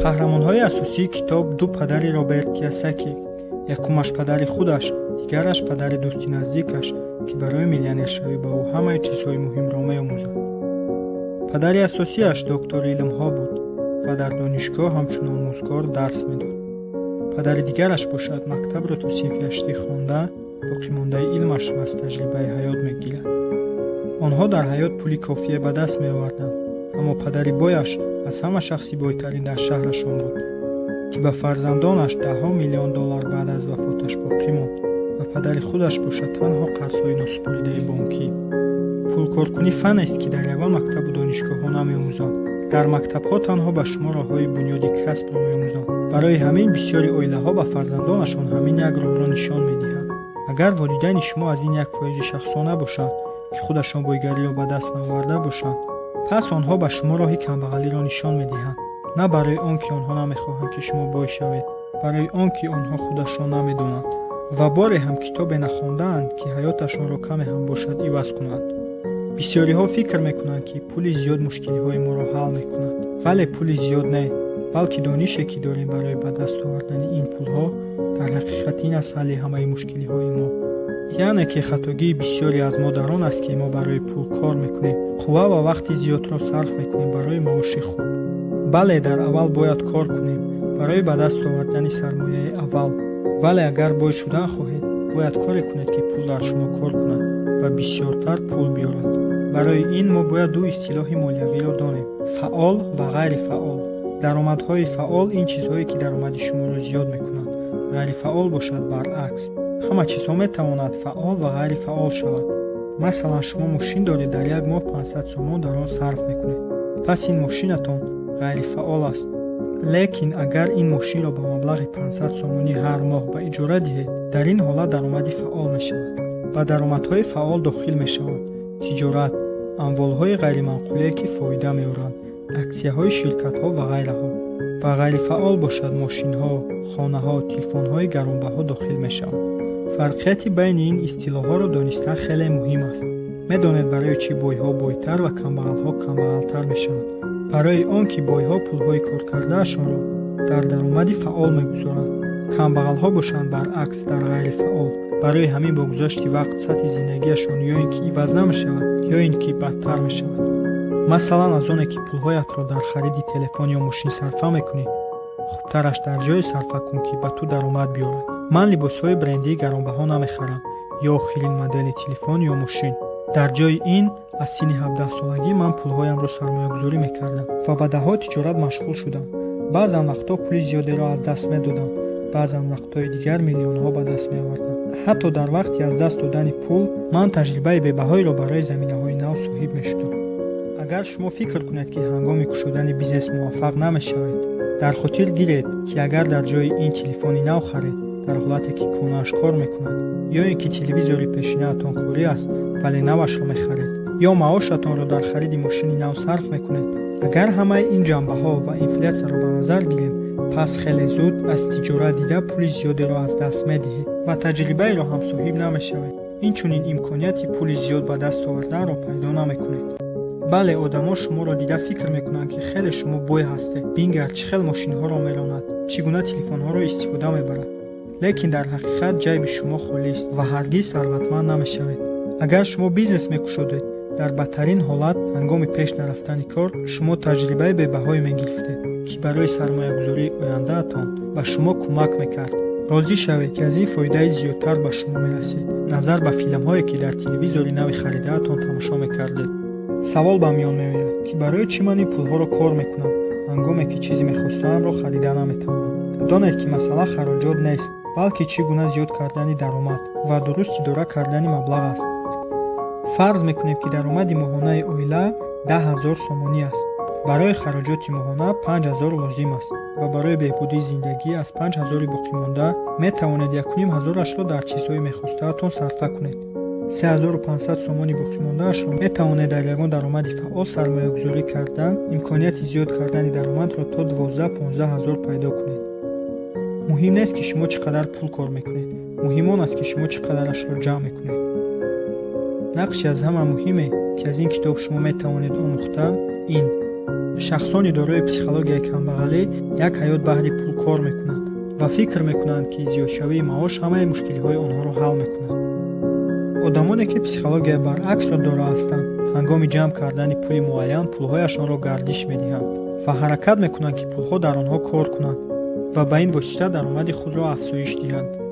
қаҳрамонҳои асосии китоб ду падари Роберт Киясаки, якумаш падари худаш, дигараш падари дӯсти наздикаш, ки барои миллионершавӣ ба ӯ ҳамаи чизҳои муҳимро меомӯзад. падари асосиаш доктори илмҳо буд ва дар донишгоҳ ҳамчун омӯзгор дарс медод. падари дигараш бошад мактабро то синфи 8 хонда, боқимондаи илмаш ва аз таҷрибаи ҳаёт мегирад. онҳо дар ҳаёт пули кофие ба даст меоварданд, аммо падари бояш аз ҳама шахси бойтарин дар шаҳрашон буд, ки ба фарзандонаш $10 миллион баъд аз вафоташ боқӣ монд ва падари худаш бошад танҳо қарзҳои носупоридаи бонкӣ. пулкоркунӣ фанест, ки дар ягон мактабу донишгоҳҳо намеомӯзанд. дар мактабҳо танҳо ба шумо роҳҳои бунёди касбро меомӯзанд. барои ҳамин бисёри оилаҳо ба фарзандонашон ҳамин як роҳро нишон медиҳанд. агар волидайни шумо аз ин як фоизи шахсона бошанд, ки худашон бойгариро ба даст наоварда бошанд, пас онҳо ба шумо роҳи камбағалиро нишон медиҳанд. на барои он ки онҳо намехоҳанд ки шумо бой шавед, барои он ки онҳо худашон намедонанд ва боре ҳам китобе нахондаанд, ки ҳаёташонро каме ҳам бошад иваз кунанд. бисёриҳо фикр мекунанд, ки пули зиёд мушкилиҳои моро ҳал мекунад, вале пули зиёд не, балки донише ки дорем барои ба даст овардани ин пулҳо дар ҳақиқат ин аст ҳалли ҳамаи мушкилиҳои мо. яъне ки хатогии бисёре аз мо дар он аст, ки мо барои пул кор мекунем, қувва ва вақти зиёдро сарф мекунем барои маоши хуб. бале дар аввал бояд кор кунем барои ба даст овардани сармояи аввал, вале агар бой шудан хоҳед, бояд коре кунед, ки пул дар шумо кор кунад ва бисёртар пул биёрад. барои ин мо бояд ду истилоҳи молиявиро донем: фаъол ва ғайрифаъол. даромадҳои фаъол ин чизҳое ки даромади шуморо зиёд мекунанд. ғайрифаъол бошад баръакс. ҳама чизҳо метавонад фаъол ва ғайрифаъол шавад. масалан, шумо мошин доред, дар як моҳ 500 сомон дар он сарф мекунед. пас ин мошинатон ғайрифаъол аст. лекин агар ин мошинро ба маблағи 500 сомонӣ ҳар моҳ ба иҷора диҳед, дар ин ҳолат даромади фаъол мешавад. ба даромадҳои фаъол дохил мешаванд тиҷорат, амволҳои ғайриманқулие ки фоида меоранд, аксияҳои ширкатҳо ва ғайраҳо. ба ғайрифаъол бошад мошинҳо, хонаҳо, телефонҳои гаронбаҳо дохил мешаванд. фарқияти байни ин истилоҳҳоро донистан хеле муҳим аст. медонед барои чӣ бойҳо бойтар ва камбағалҳо камбағалтар мешаванд? барои он ки бойҳо пулҳои коркардаашонро дар даромади фаъол мегузоранд, камбағалҳо бошанд баръакс дар ғайрифаъол. барои ҳамин бо гузашти вақт сатҳи зиндагиашон ё ин ки иваз намешавад, ё ин ки бадтар мешавад. масалан, аз оне ки пулҳоятро дар хариди телефон ё мошин сарфа мекунӣ, хубтараш дар ҷое сарфа кун, ки ба ту даромад биёрад. ман либосҳои брендии гаронбаҳо намехарам ё охирин модели телефон ё мошин. дар ҷои ин, аз синни 17 солагӣ ман пулҳоямро сармоягузорӣ мекардам ва ба даҳҳои тиҷорат машғул шудам. баъзан вақтҳо пули зиёдеро аз даст медодам, баъзан вақтҳои дигар миллионҳо ба даст меовардам. ҳатто дар вақти аз даст додани пул, ман таҷрибаи бебаҳоиро барои заминаҳои нав соҳиб мешудам. агар шумо фикр кунед, ки ҳангоми кушодани бизнес муваффақ намешавед, дар хотир гиред, ки агар дар ҷои ин телефони нав харед, дар ҳолате ки кунааш кор мекунад, ё ин ки телевизори пешинаатон корӣ аст, вале навашро мехаред, ё маошатонро дар хариди мошини нав сарф мекунед. агар ҳамаи ин ҷанбаҳо ва инфлясияро ба назар гирем, пас хеле зуд аз тиҷорат дида пули зиёдеро аз даст медиҳед ва таҷрибаеро ҳам соҳиб намешавед. инчунин имконияти пули зиёд ба даст оварданро пайдо намекунед. бале, одамо шуморо дида фикр мекунанд, ки хеле шумо бой ҳастед, бингар чӣ хел мошинҳоро меронад, чӣ гуна телефонҳоро истифода мебарад. лекин дар ҳақиқат ҷайби шумо холист ва ҳаргиз сарватманд намешавед. агар шумо бизнес мекушодед, дар бадтарин ҳолат ҳангоми пеш нарафтани кор, шумо таҷрибаи бебаҳое мегирифтед, ки барои сармоягузории ояндаатон ба шумо кӯмак мекард. розӣ шавед, ки аз ин фоидаи зиёдтар ба шумо мерасид, назар ба филмҳое ки дар телевизори нави харидаатон тамошо мекардед. савол ба миён меояд, ки барои чӣ ман ин пулҳоро кор мекунам, ҳангоме ки чизе мехостаамро харида наметавонам. донед, ки масъала хароҷот нест, балки чӣ гуна зиёд кардани даромад ва дуруст идора кардани маблағ аст. фарз мекунем, ки даромади моҳонаи оила 10 000 сомонӣ аст. барои хароҷоти моҳона 5 000 лозим аст ва барои беҳбудии зиндагӣ аз 5 000 боқимонда метавонед 1 500-ашро дар чизҳои мехостаатон сарфа кунед. 3500 сомони боқимондаашро метавонед дар ягон даромади фаъол сармоягузорӣ карда, имконияти зиёд кардани даромадро то 12-15 000 пайдо кунед. муҳим нест, ки шумо чӣ қадар пул кор мекунед, муҳим он аст, ки шумо чӣ қадарашро ҷамъ мекунед. нақши аз ҳама муҳиме, ки аз ин китоб шумо метавонед омӯхта, ин: шахсони дорои психологияи камбағалӣ як ҳаёт баҳри пул кор мекунанд ва фикр мекунанд, ки зиёдшавии маош ҳамаи мушкилиҳои онҳоро ҳал мекунад. одамоне ки психология баръаксро дора ҳастанд, ҳангоми ҷамъ кардани пули муайян пулҳояшонро гардиш медиҳанд ва ҳаракат мекунанд, ки пулҳо дар онҳо кор кунанд ва ба ин восита даромади худро афзоиш диҳанд.